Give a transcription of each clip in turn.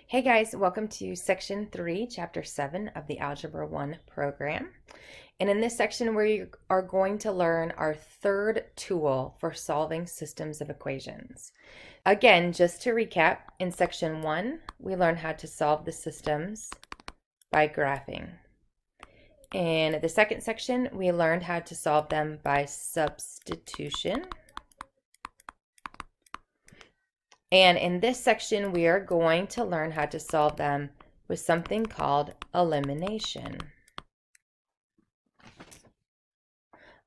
Hey guys, welcome to Section 3, Chapter 7 of the Algebra 1 program. And in this section, we are going to learn our third tool for solving systems of equations. Again, just to recap, in Section 1, we learned how to solve the systems by graphing. In the second section, we learned how to solve them by substitution. And in this section, we are going to learn how to solve them with something called elimination.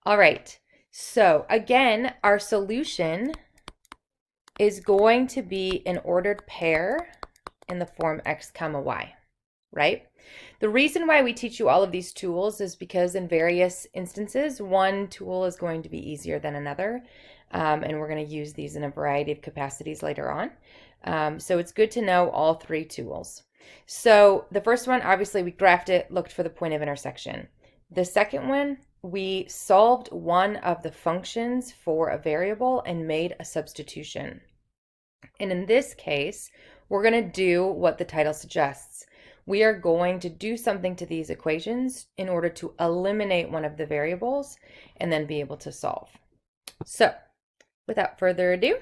All right, so again, our solution is going to be an ordered pair in the form x comma y, right? The reason why we teach you all of these tools is because in various instances, one tool is going to be easier than another. And we're going to use these in a variety of capacities later on. So it's good to know all three tools. So the first one, obviously we graphed it, looked for the point of intersection. The second one, we solved one of the functions for a variable and made a substitution. And in this case, we're going to do what the title suggests. We are going to do something to these equations in order to eliminate one of the variables and then be able to solve. So, without further ado,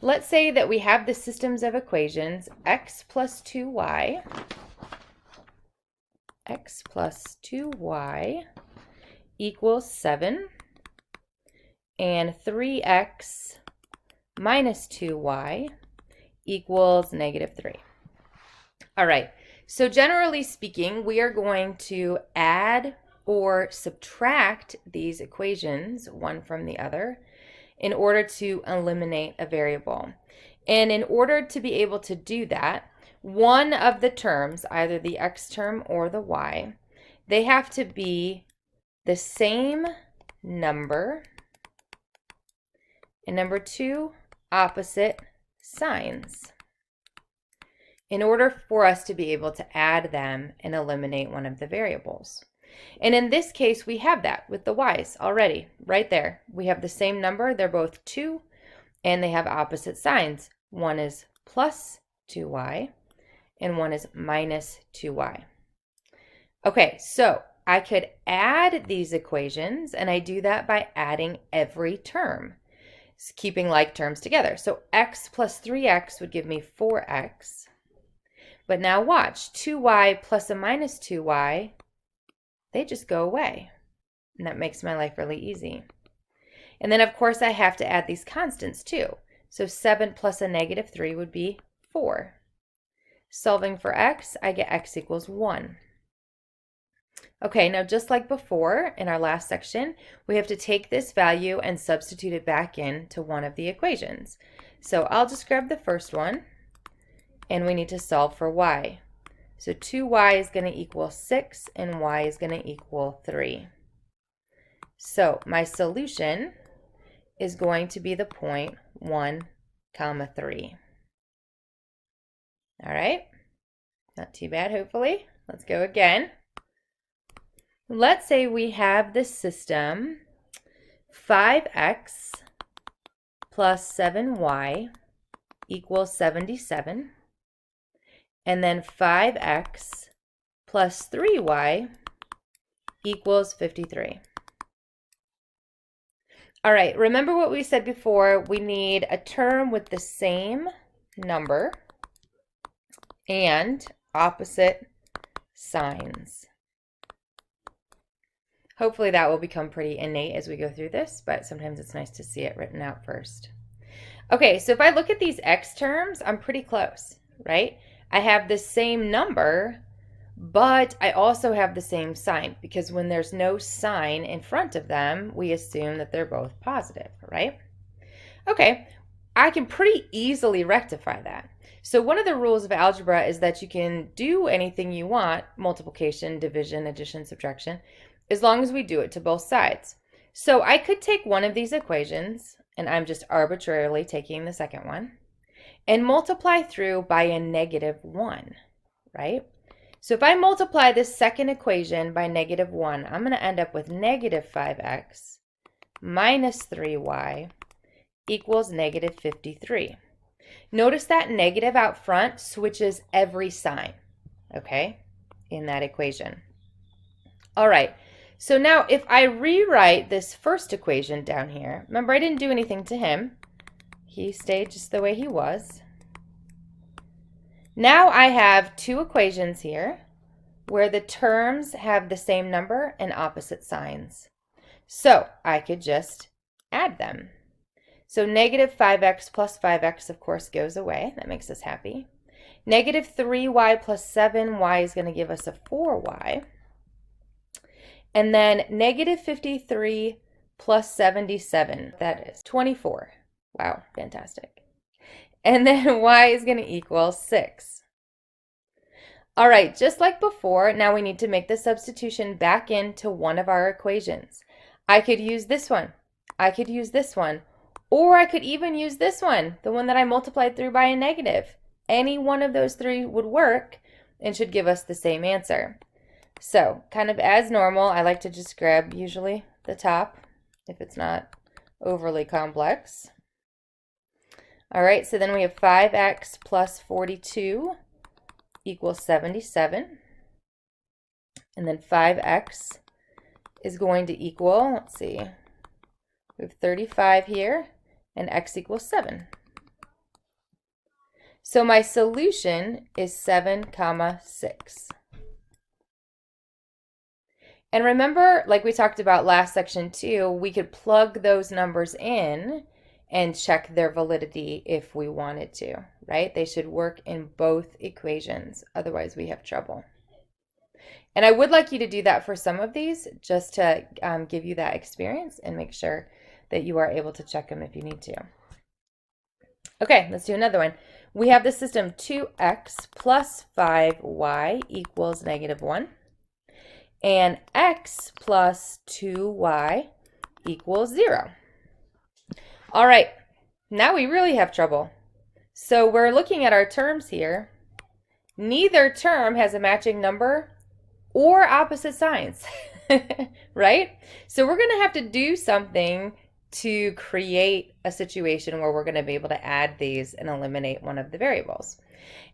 let's say that we have the systems of equations x plus 2y equals 7 and 3x minus 2y equals negative 3. All right, so generally speaking, we are going to add or subtract these equations one from the other in order to eliminate a variable. And in order to be able to do that, one of the terms, either the x term or the y, they have to be the same number, and number two, opposite signs, in order for us to be able to add them and eliminate one of the variables. And in this case, we have that with the y's already, right there. We have the same number, they're both 2, and they have opposite signs. One is plus 2y, and one is minus 2y. Okay, so I could add these equations, and I do that by adding every term, keeping like terms together. So x plus 3x would give me 4x. But now watch, 2y plus a minus 2y, they just go away. And that makes my life really easy. And then, of course, I have to add these constants too. So 7 plus a negative 3 would be 4. Solving for x, I get x equals 1. Okay, now just like before in our last section, we have to take this value and substitute it back into one of the equations. So I'll just grab the first one, and we need to solve for y. So 2y is going to equal 6, and y is going to equal 3. So my solution is going to be the point 1, 3. All right, not too bad, hopefully. Let's go again. Let's say we have the system 5x plus 7y equals 77. And then 5x plus 3y equals 53. All right, remember what we said before. We need a term with the same number and opposite signs. Hopefully that will become pretty innate as we go through this, but sometimes it's nice to see it written out first. Okay, so if I look at these x terms, I'm pretty close, right? I have the same number, but I also have the same sign, because when there's no sign in front of them, we assume that they're both positive, right? Okay, I can pretty easily rectify that. So one of the rules of algebra is that you can do anything you want, multiplication, division, addition, subtraction, as long as we do it to both sides. So I could take one of these equations, and I'm just arbitrarily taking the second one, and multiply through by a negative 1, right? So if I multiply this second equation by negative 1, I'm going to end up with negative 5x minus 3y equals negative 53. Notice that negative out front switches every sign, okay, in that equation. All right, so now if I rewrite this first equation down here, remember I didn't do anything to him. He stayed just the way he was. Now I have two equations here where the terms have the same number and opposite signs. So I could just add them. So negative 5x plus 5x, of course, goes away. That makes us happy. Negative 3y plus 7y is going to give us a 4y. And then negative 53 plus 77, that is 24. Wow, fantastic. And then y is going to equal 6. All right, just like before, now we need to make the substitution back into one of our equations. I could use this one. I could use this one. Or I could even use this one, the one that I multiplied through by a negative. Any one of those three would work and should give us the same answer. So, kind of as normal, I like to just grab usually the top if it's not overly complex. All right, so then we have 5x plus 42 equals 77. And then 5x is going to equal, let's see, we have 35 here, and x equals 7. So my solution is 7, 6. And remember, like we talked about last section too, we could plug those numbers in and check their validity if we wanted to, right? They should work in both equations, otherwise we have trouble. And I would like you to do that for some of these, just to give you that experience and make sure that you are able to check them if you need to. Okay, let's do another one. We have the system 2x plus 5y equals negative 1. And x plus 2y equals 0. All right, now we really have trouble. So we're looking at our terms here. Neither term has a matching number or opposite signs, right? So we're going to have to do something to create a situation where we're going to be able to add these and eliminate one of the variables.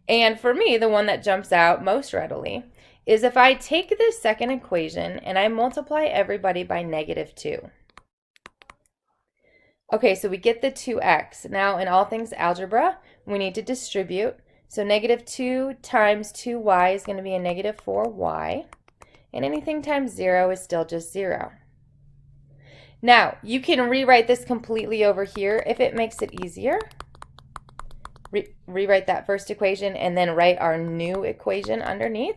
And for me, the one that jumps out most readily is if I take this second equation and I multiply everybody by negative 2. Okay, so we get the 2x. Now, in all things algebra, we need to distribute. So negative 2 times 2y is going to be a negative 4y. And anything times 0 is still just 0. Now, you can rewrite this completely over here if it makes it easier. Rewrite that first equation and then write our new equation underneath.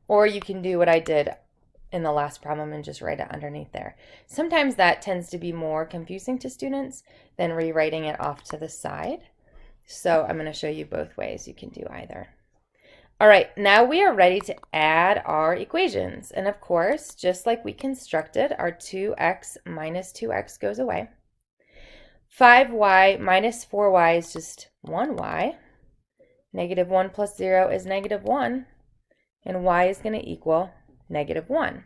Or you can do what I did in the last problem and just write it underneath there. Sometimes that tends to be more confusing to students than rewriting it off to the side. So I'm going to show you both ways. You can do either. All right, now we are ready to add our equations. And of course, just like we constructed, our 2x minus 2x goes away. 5y minus 4y is just 1y. Negative 1 plus 0 is negative 1. And y is going to equal negative 1.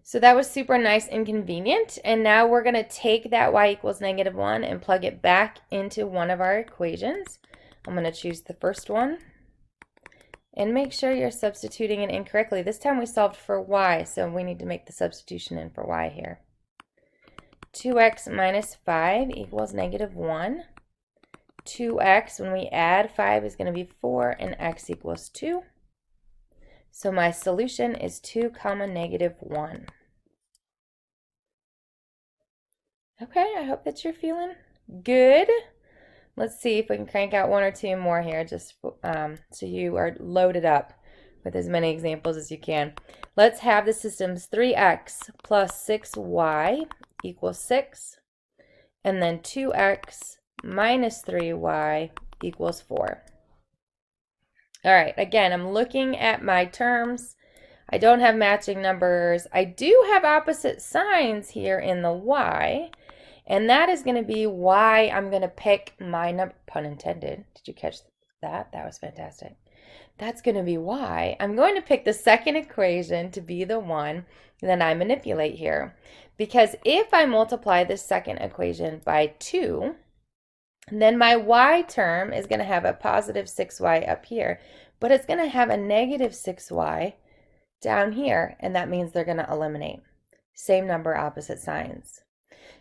So that was super nice and convenient. And now we're going to take that y equals negative 1 and plug it back into one of our equations. I'm going to choose the first one. And make sure you're substituting it incorrectly. This time we solved for y, so we need to make the substitution in for y here. 2x minus 5 equals negative 1. 2x, when we add 5, is going to be 4, and x equals 2. So my solution is 2, negative 1. Okay, I hope that you're feeling good. Let's see if we can crank out one or two more here, just so you are loaded up with as many examples as you can. Let's have the systems 3x plus 6y equals 6, and then 2x minus 3y equals 4. All right, again, I'm looking at my terms. I don't have matching numbers. I do have opposite signs here in the y, and that is going to be why I'm going to pick my number, pun intended. Did you catch that? That was fantastic. That's going to be why I'm going to pick the second equation to be the one that I manipulate here. Because if I multiply this second equation by 2, then my y term is going to have a positive 6y up here, but it's going to have a negative 6y down here, and that means they're going to eliminate. Same number, opposite signs.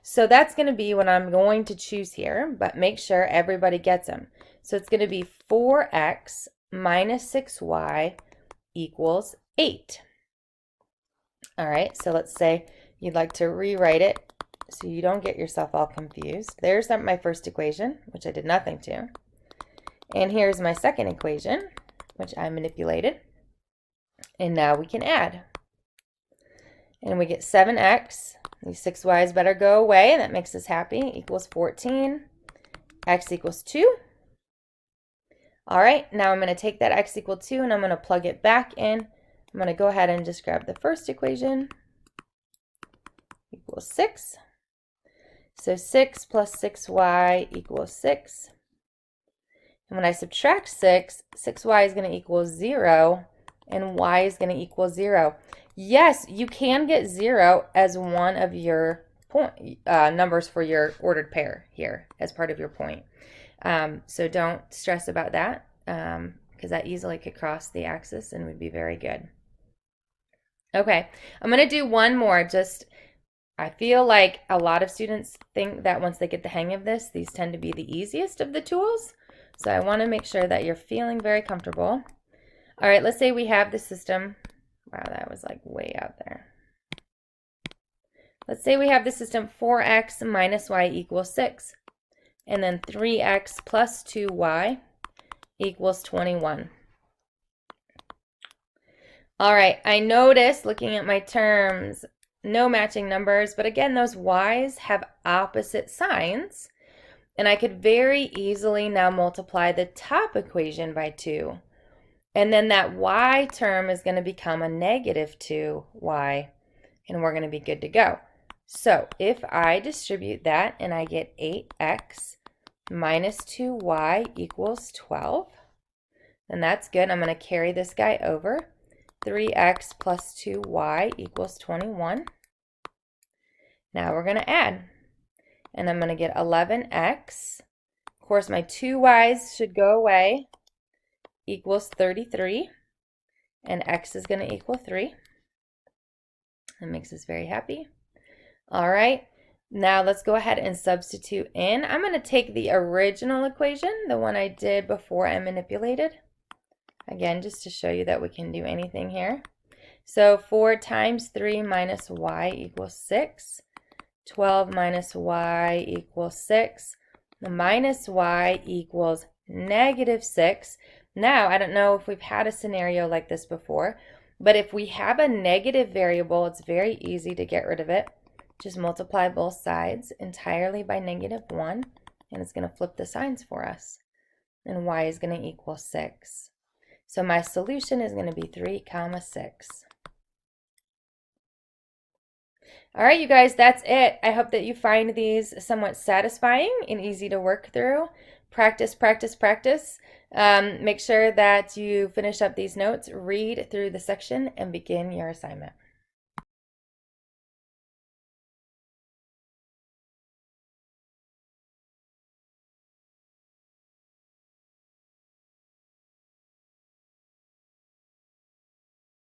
So that's going to be what I'm going to choose here, but make sure everybody gets them. So it's going to be 4x minus 6y equals 8. All right, so let's say you'd like to rewrite it so you don't get yourself all confused. There's my first equation, which I did nothing to. And here's my second equation, which I manipulated. And now we can add. And we get 7x. These 6y's better go away. That makes us happy. Equals 14. X equals 2. All right, now I'm going to take that x equal 2 and I'm going to plug it back in. I'm going to go ahead and just grab the first equation. Equals 6. So 6 plus 6y equals 6. And when I subtract 6, 6y is going to equal 0, and y is going to equal 0. Yes, you can get 0 as one of your numbers for your ordered pair here as part of your point. So don't stress about that, because that easily could cross the axis and would be very good. Okay, I'm going to do one more. I feel like a lot of students think that once they get the hang of this, these tend to be the easiest of the tools. So I want to make sure that you're feeling very comfortable. All right, let's say we have the system. Wow, that was like way out there. Let's say we have the system 4x minus y equals 6. And then 3x plus 2y equals 21. All right, I noticed looking at my terms, no matching numbers, but again, those y's have opposite signs. And I could very easily now multiply the top equation by 2. And then that y term is going to become a negative 2y, and we're going to be good to go. So if I distribute that and I get 8x minus 2y equals 12, then that's good. I'm going to carry this guy over. 3x plus 2y equals 21. Now we're going to add. And I'm going to get 11x. Of course, my 2y's should go away. Equals 33. And x is going to equal 3. That makes us very happy. All right. Now let's go ahead and substitute in. I'm going to take the original equation, the one I did before I manipulated. Again, just to show you that we can do anything here. So 4 times 3 minus y equals 6. 12 minus y equals 6. The minus y equals negative 6. Now, I don't know if we've had a scenario like this before, but if we have a negative variable, it's very easy to get rid of it. Just multiply both sides entirely by negative 1, and it's going to flip the signs for us. And y is going to equal 6. So my solution is going to be 3, 6. All right, you guys, that's it. I hope that you find these somewhat satisfying and easy to work through. Practice, practice, practice. Make sure that you finish up these notes, read through the section, and begin your assignment.